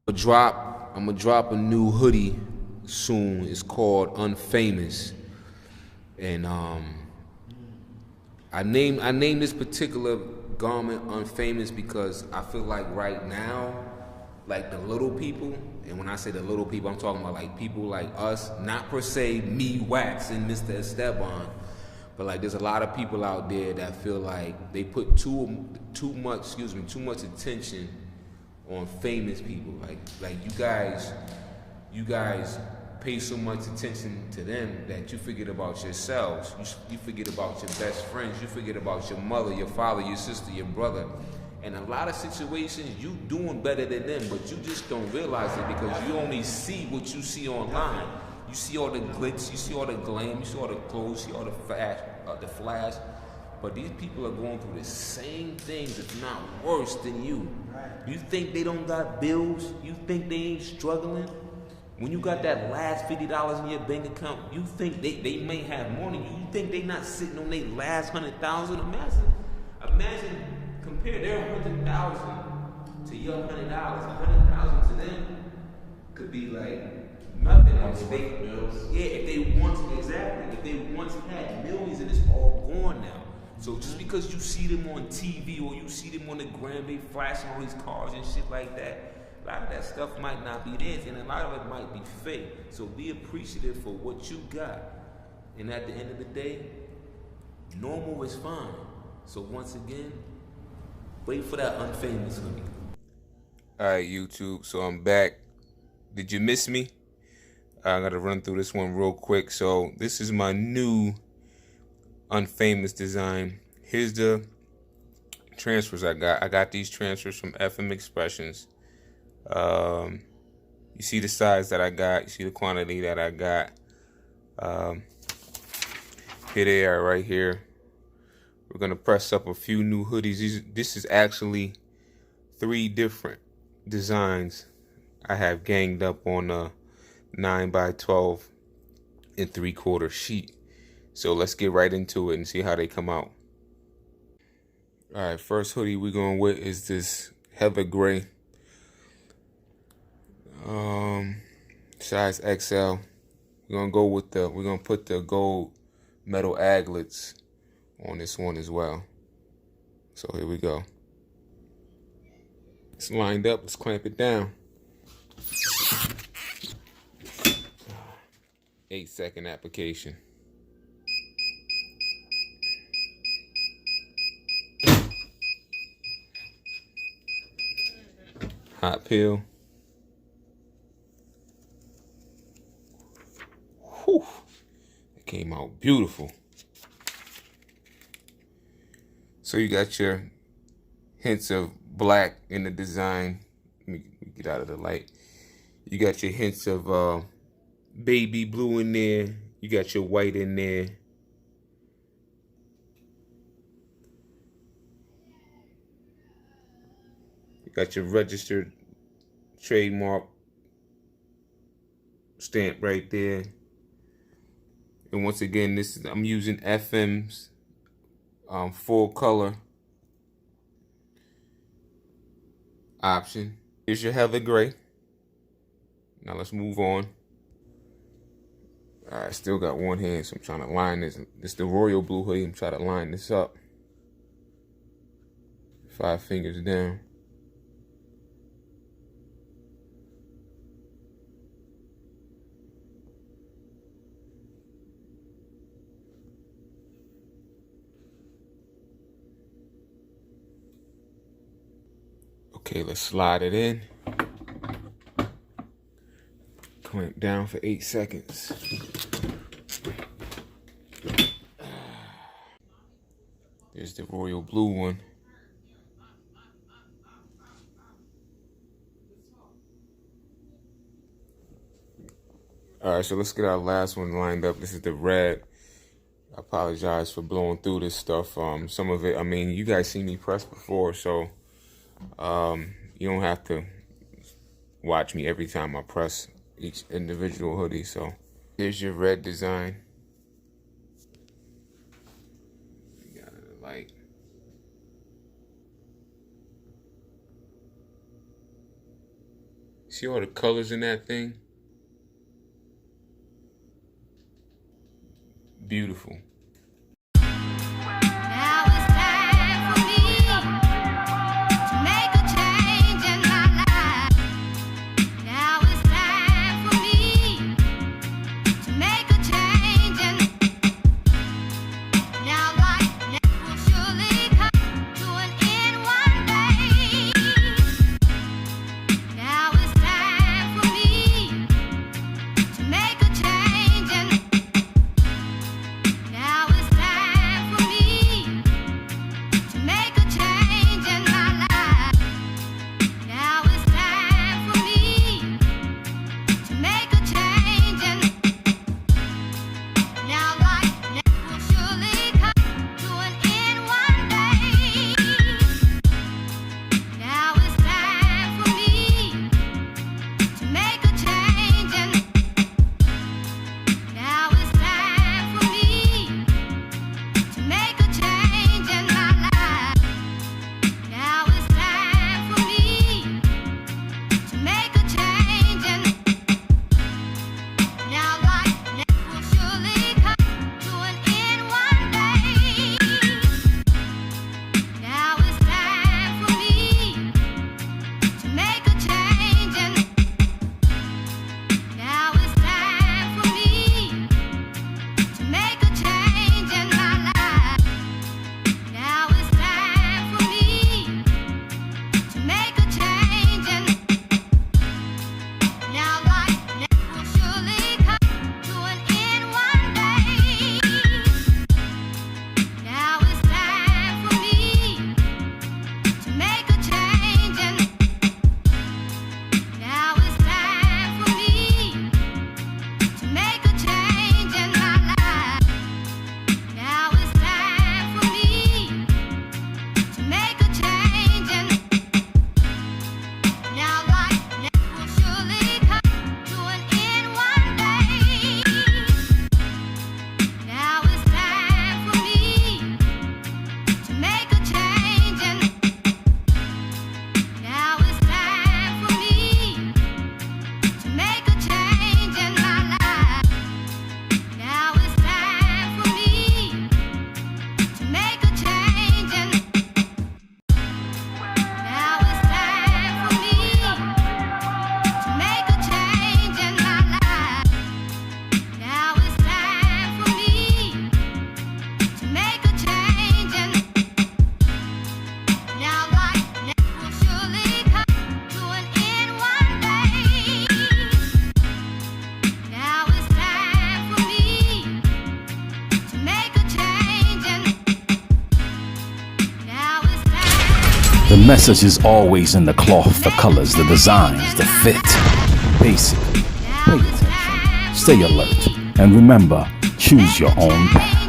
I'm gonna drop a new hoodie soon. It's called Unfamous, and I named this particular garment Unfamous because I feel like right now, like the little people, and when I say the little people, I'm talking about like people like us, not per se me, Wax, and Mr. Esteban, but like there's a lot of people out there that feel like they put too much attention on famous people. Like you guys pay so much attention to them that you forget about yourselves. You forget about your best friends. You forget about your mother, your father, your sister, your brother. In a lot of situations, you doing better than them, but you just don't realize it because you only see what you see online. You see all the glitz, you see all the glam, you see all the clothes, you see all the flash. But these people are going through the same things, if not worse than you. You think they don't got bills? You think they ain't struggling? When you got that last $50 in your bank account, you think they may have more than you. You think they not sitting on their last 100,000? Imagine compare their 100,000 to your $100. 100,000 to them could be like nothing. If they once had millions and it's all gone now. So just because you see them on TV or you see them on the gram, they flashing all these cars and shit like that, a lot of that stuff might not be theirs, and a lot of it might be fake. So be appreciative for what you got. And at the end of the day, normal is fine. So once again, wait for that Unfamous hoodie. Alright, YouTube, so I'm back. Did you miss me? I gotta run through this one real quick. So this is my new Unfamous design. Here's the transfers I got. I got these transfers from FM Expressions. You see the size that I got. You see the quantity that I got. Here they are right here. We're gonna press up a few new hoodies. This is actually 3 different designs I have ganged up on a 9x12 and 3/4 sheet. So let's get right into it and see how they come out. All right, first hoodie we're going with is this heather gray, size XL. We're gonna put the gold metal aglets on this one as well. So here we go. It's lined up. Let's clamp it down. 8-second application. Hot peel. Whew. It came out beautiful. So you got your hints of black in the design. Let me get out of the light. You got your hints of baby blue in there. You got your white in there. You got your registered trademark stamp right there. And once again, I'm using FM's full color option. Here's your heather gray. Now let's move on. All right, still got one hand, so I'm trying to line this. This is the royal blue hoodie. I'm trying to line this up. 5 fingers down. Okay, let's slide it in. Clamp down for 8 seconds. There's the royal blue one. All right, so let's get our last one lined up. This is the red. I apologize for blowing through this stuff. Some of it, I mean, you guys seen me press before, so you don't have to watch me every time I press each individual hoodie. So here's your red design. You got it like See all the colors in that thing? Beautiful. Now it's time for me to make a change in my life. Now it's time for me to make a change now life will surely come to an end one day. Now it's time for me to make a change now it's time for me to make a change in my life. Now it's time for me to make a change now life will surely come to an end one day. Now it's time for me to make a change now it's time for me to make a change in my life. Now it's time for me to make a change now life will surely come to an end one day. Now it's time for me to make a change now it's time for me to make a change in my life. Now it's time for me to make a change now life will surely come to an end one day. Now it's time for me to make a change now it's time for me to make a change in my life. Now it's time for me to make a change now life will surely come to an end one day. Now it's time for me to make a change now it's time for me to make a change in my life. Now it's time for me to make a change now it's time for me to make a change in my life. Now it's time for me to make a change now life will surely come to an end one day. Now it's time for me to make a change now it's time. The message is always in the cloth, the colors, the designs, the fit. Basic. Pay attention. Stay alert. And remember, choose your own path.